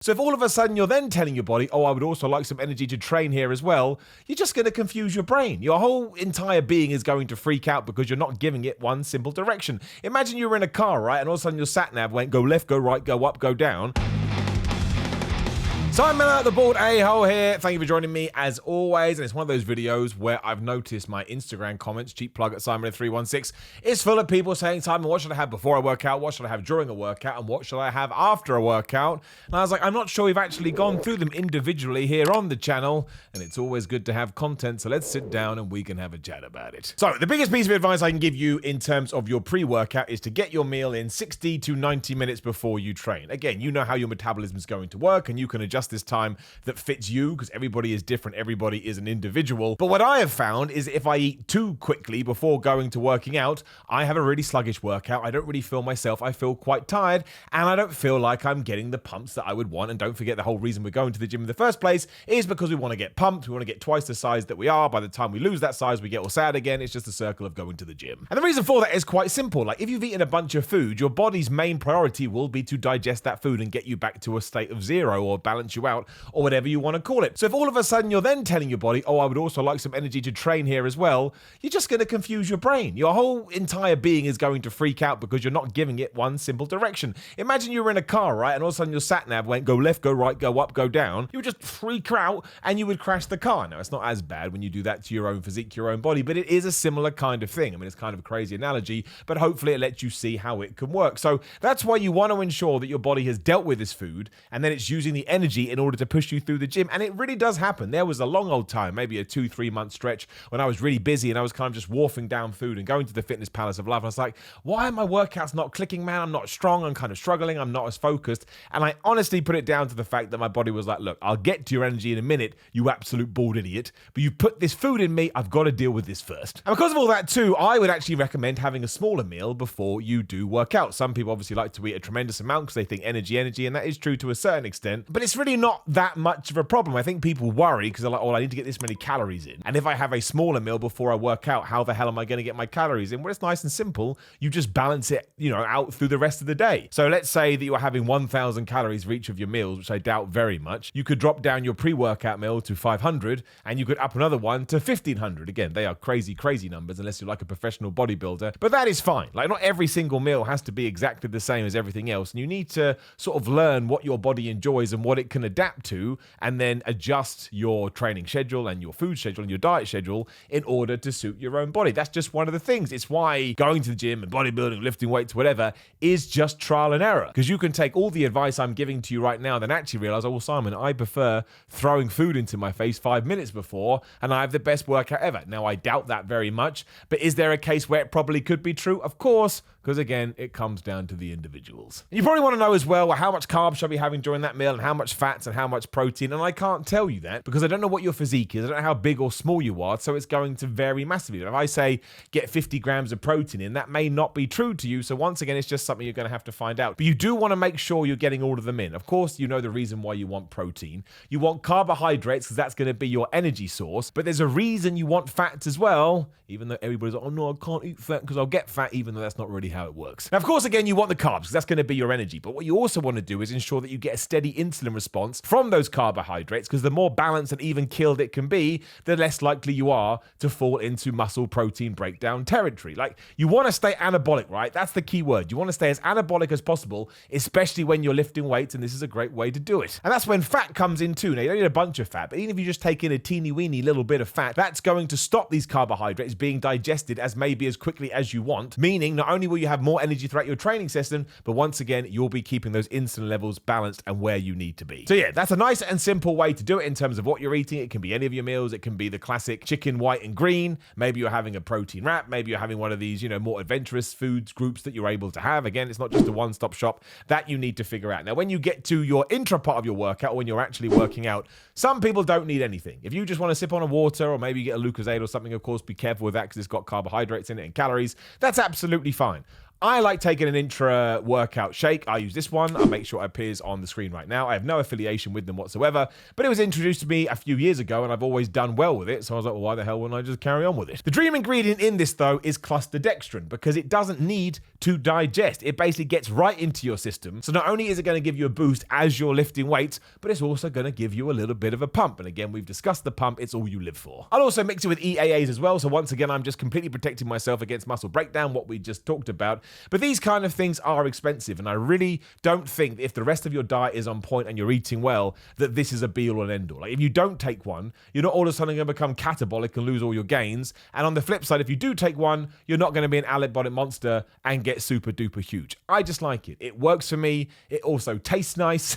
So if all of a sudden you're then telling your body, oh, I would also like some energy to train here as well, you're just going to confuse your brain. Your whole entire being is going to freak out because you're not giving it one simple direction. Imagine you were in a car, right? And all of a sudden your sat nav went go left, go right, go up, go down. Simon out the board a-hole here. Thank you for joining me as always. And it's one of those videos where I've noticed my Instagram comments, cheap plug at Simon316, is full of people saying, Simon, what should I have before I work out? What should I have during a workout? And what should I have after a workout? And I was like, I'm not sure we've actually gone through them individually here on the channel. And it's always good to have content. So let's sit down and we can have a chat about it. So the biggest piece of advice I can give you in terms of your pre-workout is to get your meal in 60 to 90 minutes before you train. Again, you know how your metabolism is going to work and you can adjust this time that fits you because everybody is different, everybody is an individual. But what I have found is if I eat too quickly before going to working out, I have a really sluggish workout. I don't really feel myself. I feel quite tired and I don't feel like I'm getting the pumps that I would want. And don't forget, the whole reason we're going to the gym in the first place is because we want to get pumped. We want to get twice the size that we are. By the time we lose that size, we get all sad again. It's just a circle of going to the gym. And the reason for that is quite simple. Like if you've eaten a bunch of food, your body's main priority will be to digest that food and get you back to a state of zero or balance you out, or whatever you want to call it. So if all of a sudden you're then telling your body, oh, I would also like some energy to train here as well, you're just going to confuse your brain. Your whole entire being is going to freak out because you're not giving it one simple direction. Imagine you were in a car, right? And all of a sudden your sat nav went go left, go right, go up, go down. You would just freak out and you would crash the car. Now, it's not as bad when you do that to your own physique, your own body, but it is a similar kind of thing. I mean, it's kind of a crazy analogy, but hopefully it lets you see how it can work. So that's why you want to ensure that your body has dealt with this food and then it's using the energy in order to push you through the gym. And it really does happen. There was a long old time, maybe a 2-3 month stretch when I was really busy and I was kind of just wolfing down food and going to the fitness palace of love. And I was like, why are my workouts not clicking, man? I'm not strong. I'm kind of struggling. I'm not as focused. And I honestly put it down to the fact that my body was like, look, I'll get to your energy in a minute, you absolute bald idiot. But you put this food in me, I've got to deal with this first. And because of all that too, I would actually recommend having a smaller meal before you do work out. Some people obviously like to eat a tremendous amount because they think energy, and that is true to a certain extent. But it's really not that much of a problem. I think people worry because they're like, oh, I need to get this many calories in. And if I have a smaller meal before I work out, how the hell am I going to get my calories in? Well, it's nice and simple. You just balance it, out through the rest of the day. So let's say that you're having 1,000 calories for each of your meals, which I doubt very much. You could drop down your pre-workout meal to 500 and you could up another one to 1,500. Again, they are crazy, crazy numbers unless you're like a professional bodybuilder, but that is fine. Like not every single meal has to be exactly the same as everything else. And you need to sort of learn what your body enjoys and what it can adapt to and then adjust your training schedule and your food schedule and your diet schedule in order to suit your own body. That's just one of the things. It's why going to the gym and bodybuilding, lifting weights, whatever, is just trial and error. Because you can take all the advice I'm giving to you right now and then actually realize, oh, well, Simon, I prefer throwing food into my face 5 minutes before and I have the best workout ever. Now, I doubt that very much, but is there a case where it probably could be true? Of course, because again, it comes down to the individuals. You probably want to know as well, how much carbs should I be having during that meal and how much fats and how much protein, and I can't tell you that because I don't know what your physique is, I don't know how big or small you are, so it's going to vary massively. If I say get 50 grams of protein in, that may not be true to you, so once again, it's just something you're going to have to find out. But you do want to make sure you're getting all of them in. Of course, you know the reason why you want protein. You want carbohydrates because that's going to be your energy source, but there's a reason you want fats as well, even though everybody's like, oh no, I can't eat fat because I'll get fat, even though that's not really how it works. Now, of course, again, you want the carbs because that's going to be your energy, but what you also want to do is ensure that you get a steady insulin response from those carbohydrates because the more balanced and even killed it can be, the less likely you are to fall into muscle protein breakdown territory. Like, you want to stay anabolic, right? That's the key word. You want to stay as anabolic as possible, especially when you're lifting weights, and this is a great way to do it. And that's when fat comes in too. Now, you don't need a bunch of fat, but even if you just take in a teeny weeny little bit of fat, that's going to stop these carbohydrates being digested as quickly as you want, meaning not only will you have more energy throughout your training session, but once again, you'll be keeping those insulin levels balanced and where you need to be. So yeah, that's a nice and simple way to do it in terms of what you're eating. It can be any of your meals. It can be the classic chicken, white and green. Maybe you're having a protein wrap. Maybe you're having one of these, more adventurous foods groups that you're able to have. Again, it's not just a one-stop shop that you need to figure out. Now, when you get to your intra part of your workout, or when you're actually working out, some people don't need anything. If you just want to sip on a water, or maybe you get a Lucozade or something, of course, be careful with that because it's got carbohydrates in it and calories. That's absolutely fine. I like taking an intra-workout shake. I use this one. I'll make sure it appears on the screen right now. I have no affiliation with them whatsoever, but it was introduced to me a few years ago, and I've always done well with it, so I was like, well, why the hell wouldn't I just carry on with it? The dream ingredient in this, though, is clusterdextrin, because it doesn't need to digest. It basically gets right into your system, so not only is it going to give you a boost as you're lifting weights, but it's also going to give you a little bit of a pump, and again, we've discussed the pump. It's all you live for. I'll also mix it with EAAs as well, so once again, I'm just completely protecting myself against muscle breakdown, what we just talked about. But these kind of things are expensive, and I really don't think that if the rest of your diet is on point and you're eating well, that this is a be-all and end-all. Like, if you don't take one, you're not all of a sudden going to become catabolic and lose all your gains. And on the flip side, if you do take one, you're not going to be an anabolic monster and get super duper huge. I just like it. It works for me. It also tastes nice,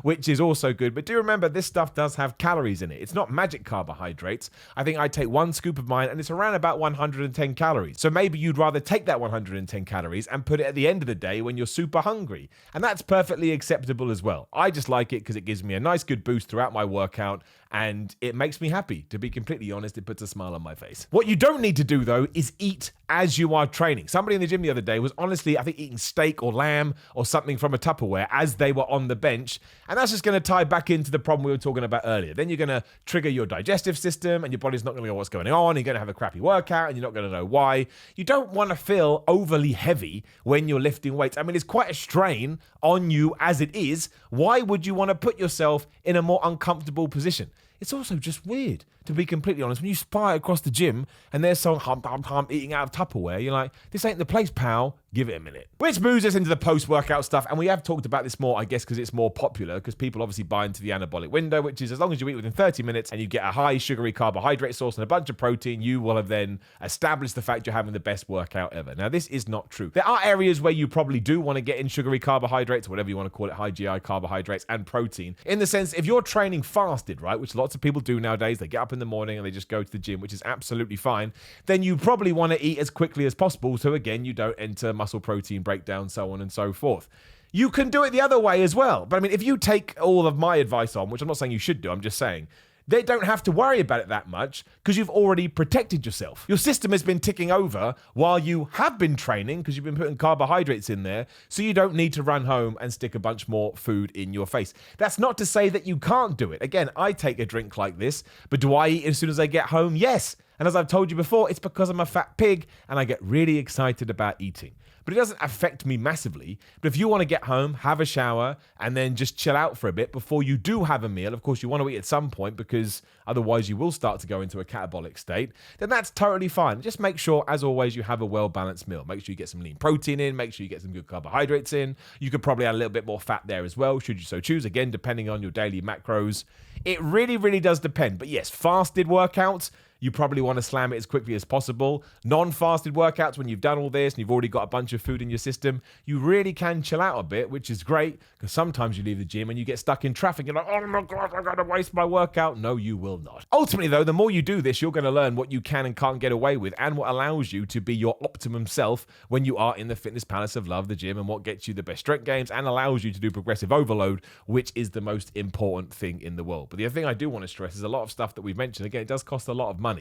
which is also good. But do remember, this stuff does have calories in it. It's not magic carbohydrates. I think I take one scoop of mine and it's around about 110 calories. So maybe you'd rather take that 110 calories and put it at the end of the day when you're super hungry. And that's perfectly acceptable as well. I just like it because it gives me a nice good boost throughout my workout, and it makes me happy. To be completely honest, it puts a smile on my face. What you don't need to do, though, is eat as you are training. Somebody in the gym the other day was honestly, I think, eating steak or lamb or something from a Tupperware as they were on the bench. And that's just going to tie back into the problem we were talking about earlier. Then you're going to trigger your digestive system and your body's not going to know what's going on. You're going to have a crappy workout and you're not going to know why. You don't want to feel overly heavy when you're lifting weights. I mean, it's quite a strain on you as it is. Why would you want to put yourself in a more uncomfortable position? It's also just weird, to be completely honest. When you spy across the gym and there's someone eating out of Tupperware, you're like, this ain't the place, pal. Give it a minute. Which moves us into the post-workout stuff, and we have talked about this more, I guess, because it's more popular, because people obviously buy into the anabolic window, which is as long as you eat within 30 minutes and you get a high sugary carbohydrate source and a bunch of protein, you will have then established the fact you're having the best workout ever. Now, this is not true. There are areas where you probably do want to get in sugary carbohydrates, whatever you want to call it, high GI carbohydrates and protein, in the sense, if you're training fasted, right, which lots of people do nowadays, they get up in the morning and they just go to the gym, which is absolutely fine, then you probably want to eat as quickly as possible, so again, you don't enter muscle protein breakdown, so on and so forth. You can do it the other way as well. But I mean, if you take all of my advice on, which I'm not saying you should do, I'm just saying, they don't have to worry about it that much because you've already protected yourself. Your system has been ticking over while you have been training because you've been putting carbohydrates in there, so you don't need to run home and stick a bunch more food in your face. That's not to say that you can't do it. Again, I take a drink like this, but do I eat as soon as I get home? Yes. And as I've told you before, it's because I'm a fat pig and I get really excited about eating. But it doesn't affect me massively. But if you want to get home, have a shower, and then just chill out for a bit before you do have a meal, of course you want to eat at some point because otherwise you will start to go into a catabolic state, then that's totally fine. Just make sure, as always, you have a well-balanced meal. Make sure you get some lean protein in, make sure you get some good carbohydrates in. You could probably add a little bit more fat there as well, should you so choose, again, depending on your daily macros. It really, really does depend. But yes, fasted workouts, you probably want to slam it as quickly as possible. Non-fasted workouts, when you've done all this and you've already got a bunch of food in your system, you really can chill out a bit, which is great, because sometimes you leave the gym and you get stuck in traffic. You're like, oh my God, I'm going to waste my workout. No, you will not. Ultimately, though, the more you do this, you're going to learn what you can and can't get away with and what allows you to be your optimum self when you are in the fitness palace of love, the gym, and what gets you the best strength gains and allows you to do progressive overload, which is the most important thing in the world. But the other thing I do want to stress is a lot of stuff that we've mentioned. Again, it does cost a lot of money.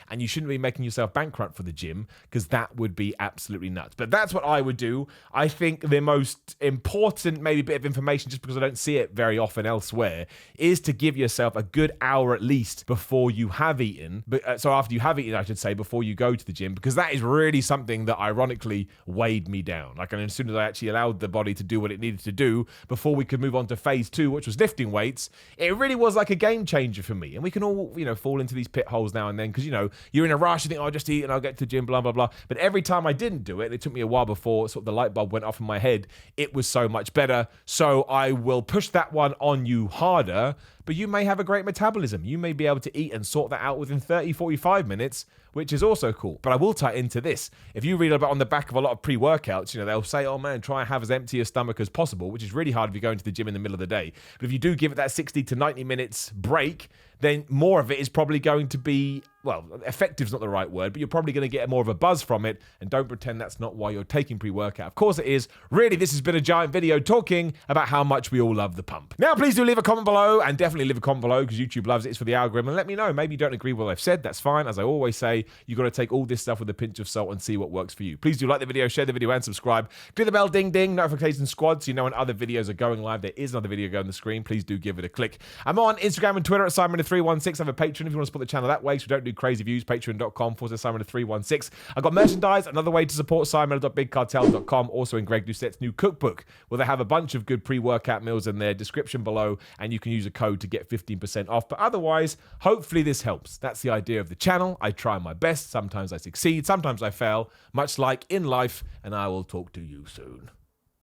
And you shouldn't be making yourself bankrupt for the gym, because that would be absolutely nuts. But that's what I would do. I think the most important maybe bit of information, just because I don't see it very often elsewhere, is to give yourself a good hour at least before you have eaten. So after you have eaten, I should say, before you go to the gym, because that is really something that ironically weighed me down. Like, and as soon as I actually allowed the body to do what it needed to do before we could move on to phase 2, which was lifting weights, it really was like a game changer for me. And we can all, fall into these pit holes now and then, because, you're in a rush, you think, oh, I'll just eat and I'll get to the gym, blah, blah, blah. But every time I didn't do it, and it took me a while before sort of the light bulb went off in my head, it was so much better. So I will push that one on you harder, but you may have a great metabolism. You may be able to eat and sort that out within 30, 45 minutes, which is also cool. But I will tie into this. If you read about on the back of a lot of pre-workouts, they'll say, oh man, try and have as empty a stomach as possible, which is really hard if you're going to the gym in the middle of the day. But if you do give it that 60 to 90 minutes break, then more of it is probably going to be, well, effective's not the right word, but you're probably going to get more of a buzz from it, and don't pretend that's not why you're taking pre-workout. Of course it is. Really, this has been a giant video talking about how much we all love the pump. Now, please do leave a comment below, and definitely leave a comment below because YouTube loves it. It's for the algorithm, and let me know. Maybe you don't agree with what I've said. That's fine. As I always say, day, you got to take all this stuff with a pinch of salt and see what works for you. Please do like the video, share the video, and subscribe. Click the bell, ding ding, notification squad, so you know when other videos are going live. There is another video going on the screen. Please do give it a click. I'm on Instagram and Twitter at Simon316. I have a Patreon if you want to support the channel that way, so we don't do crazy views. Patreon.com/Simon316. I've got merchandise. Another way to support Simon.BigCartel.com. Also in Greg Doucette's new cookbook, where they have a bunch of good pre-workout meals in their description below, and you can use a code to get 15% off. But otherwise, hopefully this helps. That's the idea of the channel. I try my best. Sometimes I succeed. Sometimes I fail, much like in life, and I will talk to you soon.